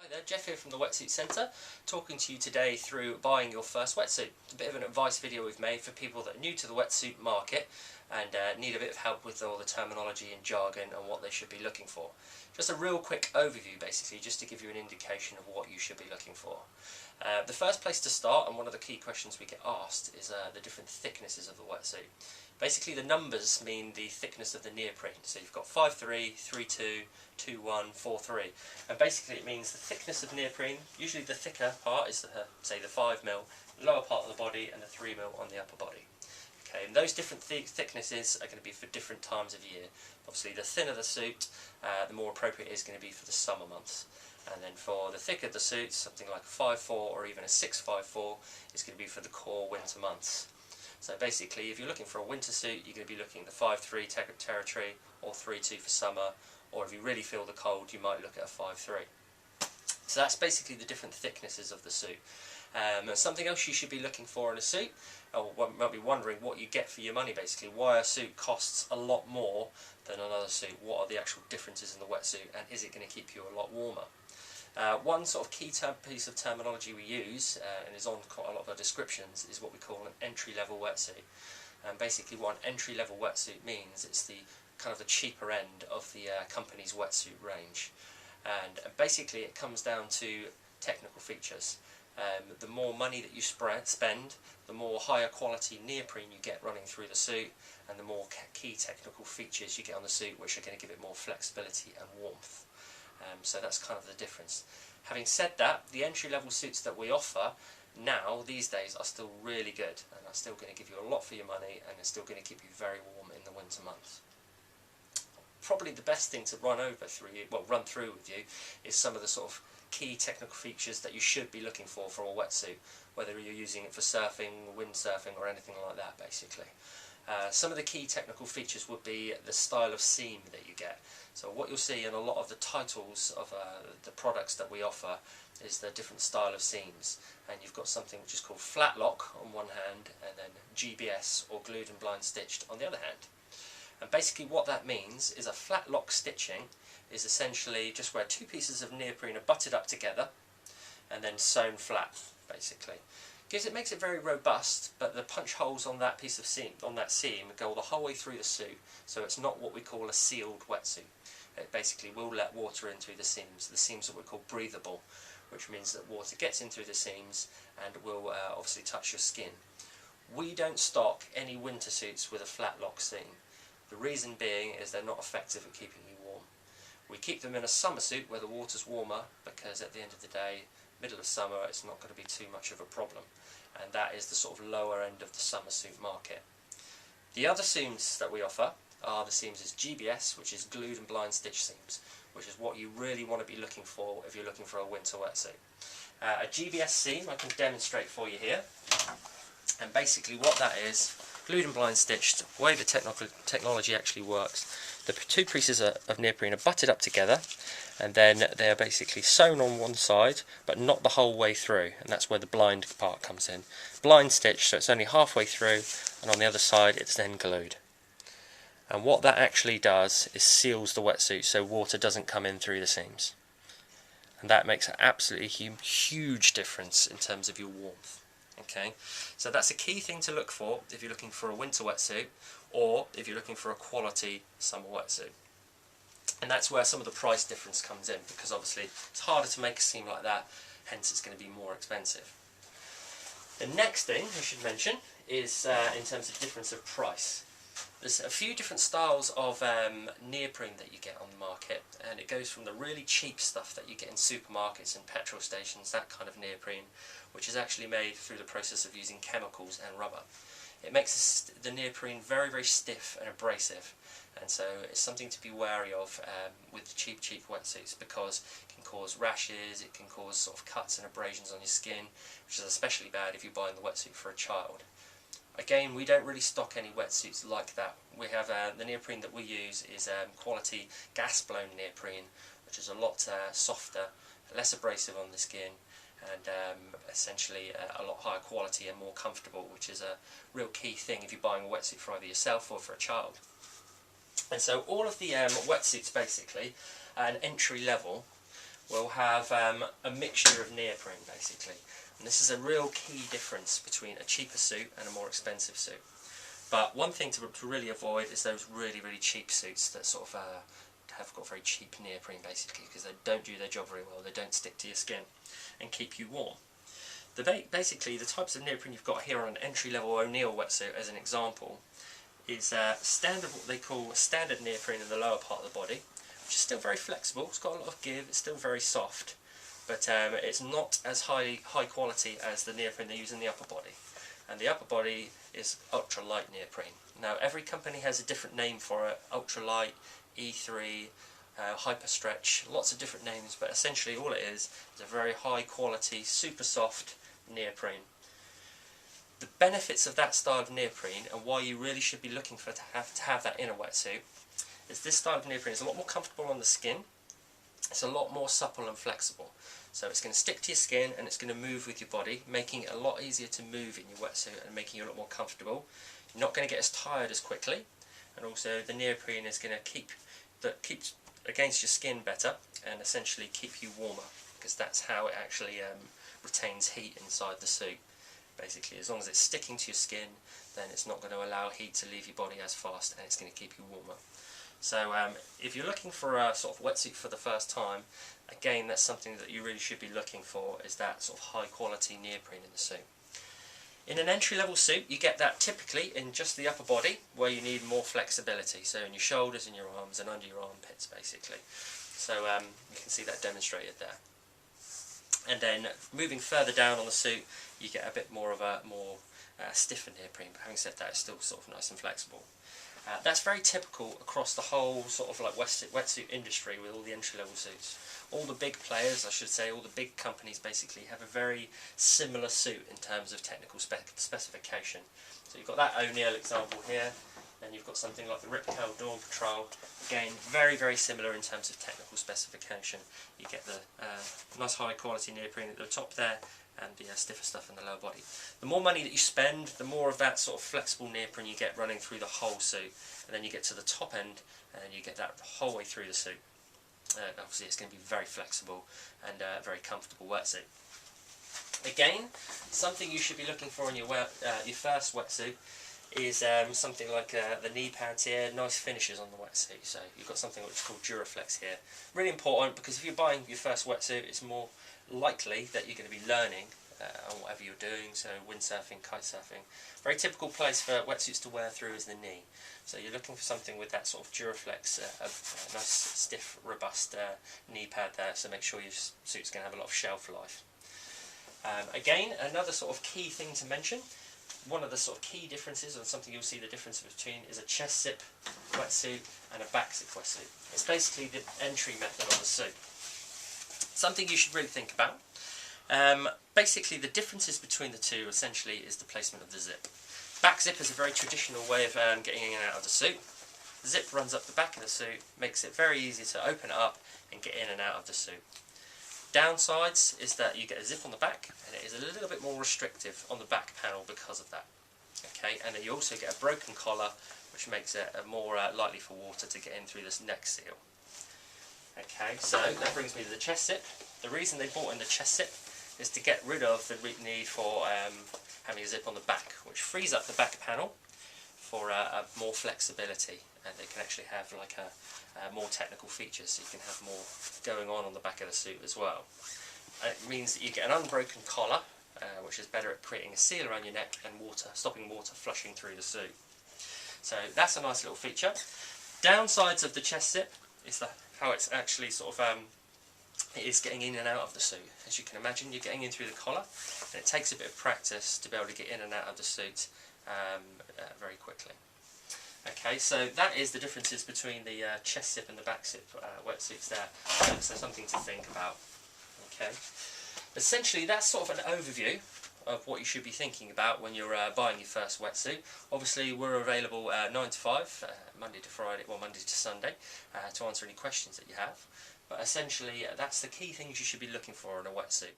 Hi there, Jeff here from the Wetsuit Centre, talking to you today through buying your first wetsuit. It's a bit of an advice video we've made for people that are new to the wetsuit market and need a bit of help with all the terminology and jargon and what they should be looking for. Just a real quick overview basically, just to give you an indication of what you should be looking for. The first place to start, and one of the key questions we get asked, is the different thicknesses of the wetsuit. Basically the numbers mean the thickness of the neoprene. So you've got 5'3", 3'2", 2'1", 4'3", and basically it means the thickness of neoprene. Usually the thicker part is say the 5mm lower part of the body and the 3mm on the upper body. Okay, and those different thicknesses are going to be for different times of year. Obviously the thinner the suit, the more appropriate it is going to be for the summer months. And then for the thicker the suit, something like a 5'4" or even a 6'4" is going to be for the core winter months. So basically, if you're looking for a winter suit, you're going to be looking at the 5'3" territory, or 3'2" for summer, or if you really feel the cold, you might look at a 5'3". So that's basically the different thicknesses of the suit. And something else you should be looking for in a suit, or might be wondering what you get for your money basically, why a suit costs a lot more than another suit, what are the actual differences in the wetsuit, and is it going to keep you a lot warmer? One sort of key piece of terminology we use, and is on quite a lot of our descriptions, is what we call an entry-level wetsuit. And basically what an entry-level wetsuit means, it's the kind of the cheaper end of the company's wetsuit range. And basically it comes down to technical features. The more money that you spend, the more higher quality neoprene you get running through the suit, and the more key technical features you get on the suit, which are going to give it more flexibility and warmth. So that's kind of the difference. Having said that, the entry-level suits that we offer now, these days, are still really good and are still going to give you a lot for your money and are still going to keep you very warm in the winter months. Probably the best thing to run through with you is some of the sort of key technical features that you should be looking for a wetsuit, whether you're using it for surfing, windsurfing or anything like that basically. Some of the key technical features would be the style of seam that you get. So what you'll see in a lot of the titles of the products that we offer is the different style of seams. And you've got something which is called flat lock on one hand, and then GBS or glued and blind stitched on the other hand. And basically what that means is a flat lock stitching is essentially just where two pieces of neoprene are butted up together and then sewn flat basically. It makes it very robust, but the punch holes on that piece of seam, go the whole way through the suit, so it's not what we call a sealed wetsuit. It basically will let water in through the seams. The seams are what we call breathable, which means that water gets in through the seams and will obviously touch your skin. We don't stock any winter suits with a flat lock seam. The reason being is they're not effective at keeping you warm. We keep them in a summer suit where the water's warmer, because at the end of the day, middle of summer, it's not going to be too much of a problem, and that is the sort of lower end of the summer suit market. The other seams that we offer are the seams as GBS, which is glued and blind stitch seams, which is what you really want to be looking for if you're looking for a winter wetsuit. A GBS seam I can demonstrate for you here, and basically what that is, glued and blind stitched, the way the technology actually works, the two pieces of neoprene are butted up together, and then they are basically sewn on one side, but not the whole way through, and that's where the blind part comes in. Blind stitch, so it's only halfway through, and on the other side it's then glued. And what that actually does is seals the wetsuit so water doesn't come in through the seams. And that makes an absolutely huge difference in terms of your warmth. Okay, so that's a key thing to look for if you're looking for a winter wetsuit, or if you're looking for a quality summer wetsuit. And that's where some of the price difference comes in, because obviously it's harder to make a seam like that, hence it's going to be more expensive. The next thing I should mention is in terms of difference of price. There's a few different styles of neoprene that you get on the market, and it goes from the really cheap stuff that you get in supermarkets and petrol stations, that kind of neoprene, which is actually made through the process of using chemicals and rubber. It makes the neoprene very, very stiff and abrasive, and so it's something to be wary of with the cheap wetsuits, because it can cause rashes, it can cause sort of cuts and abrasions on your skin, which is especially bad if you're buying the wetsuit for a child. Again, we don't really stock any wetsuits like that. We have the neoprene that we use is quality gas-blown neoprene, which is a lot softer, less abrasive on the skin, and essentially a lot higher quality and more comfortable, which is a real key thing if you're buying a wetsuit for either yourself or for a child. And so all of the wetsuits basically, at an entry level, will have a mixture of neoprene basically, and this is a real key difference between a cheaper suit and a more expensive suit. But one thing to really avoid is those really cheap suits that sort of have got very cheap neoprene basically, because they don't do their job very well. They don't stick to your skin and keep you warm. Basically the types of neoprene you've got here on an entry-level O'Neill wetsuit as an example is standard, what they call standard neoprene in the lower part of the body, which is still very flexible. It's got a lot of give, it's still very soft, but it's not as high quality as the neoprene they use in the upper body. And the upper body is ultralight neoprene. Now every company has a different name for it: ultralight, E3, hyper stretch, lots of different names, but essentially all it is a very high quality, super soft neoprene. The benefits of that style of neoprene, and why you really should be looking for to have that in a wetsuit, is this style of neoprene is a lot more comfortable on the skin. It's a lot more supple and flexible, so it's going to stick to your skin and it's going to move with your body, making it a lot easier to move in your wetsuit and making you a lot more comfortable. You're not going to get as tired as quickly, and also the neoprene is going to keep against your skin better and essentially keep you warmer, because that's how it actually retains heat inside the suit. Basically, as long as it's sticking to your skin, then it's not going to allow heat to leave your body as fast, and it's going to keep you warmer. So if you're looking for a sort of wetsuit for the first time, again, that's something that you really should be looking for, is that sort of high quality neoprene in the suit. In an entry-level suit, you get that typically in just the upper body, where you need more flexibility, so in your shoulders and your arms and under your armpits basically. So you can see that demonstrated there. And then moving further down on the suit, you get a bit more of a stiffer neoprene, but having said that, it's still sort of nice and flexible. That's very typical across the whole sort of like wetsuit industry with all the entry-level suits. All the big players, I should say, all the big companies basically have a very similar suit in terms of technical specification. So you've got that O'Neill example here, and you've got something like the Rip Curl Dawn Patrol. Again, very similar in terms of technical specification. You get the nice high quality neoprene at the top there, and the stiffer stuff in the lower body. The more money that you spend, the more of that sort of flexible neoprene you get running through the whole suit, and then you get to the top end and you get that the whole way through the suit. Obviously it's going to be very flexible and very comfortable wetsuit. Again, something you should be looking for in your first wetsuit is something like the knee pads here, nice finishes on the wetsuit. So you've got something which is called Duraflex here. Really important, because if you're buying your first wetsuit, it's more likely that you're going to be learning on whatever you're doing, so windsurfing, kite surfing. Very typical place for wetsuits to wear through is the knee. So you're looking for something with that sort of Duraflex, a nice stiff, robust knee pad there, so make sure your suit's going to have a lot of shelf life. Again, another sort of key thing to mention, one of the sort of key differences, and something you'll see the difference between, is a chest zip wetsuit and a back zip wetsuit. It's basically the entry method on the suit. Something you should really think about. Basically the differences between the two essentially is the placement of the zip. Back zip is a very traditional way of getting in and out of the suit. The zip runs up the back of the suit, makes it very easy to open it up and get in and out of the suit. Downsides is that you get a zip on the back, and it is a little bit more restrictive on the back panel because of that. Okay, and then you also get a broken collar, which makes it more likely for water to get in through this neck seal. Okay, so that brings me to the chest zip. The reason they brought in the chest zip is to get rid of the need for having a zip on the back, which frees up the back panel for more flexibility, and they can actually have like more technical features, so you can have more going on the back of the suit as well. And it means that you get an unbroken collar, which is better at creating a seal around your neck and stopping water flushing through the suit. So that's a nice little feature. Downsides of the chest zip is how it's actually sort of it is getting in and out of the suit. As you can imagine, you're getting in through the collar, and it takes a bit of practice to be able to get in and out of the suit very quickly. Okay, so that is the differences between the chest zip and the back zip wetsuits there. So something to think about. Okay, essentially that's sort of an overview of what you should be thinking about when you're buying your first wetsuit. Obviously we're available 9 to 5, Monday to Friday, well Monday to Sunday, to answer any questions that you have. But essentially that's the key things you should be looking for in a wetsuit.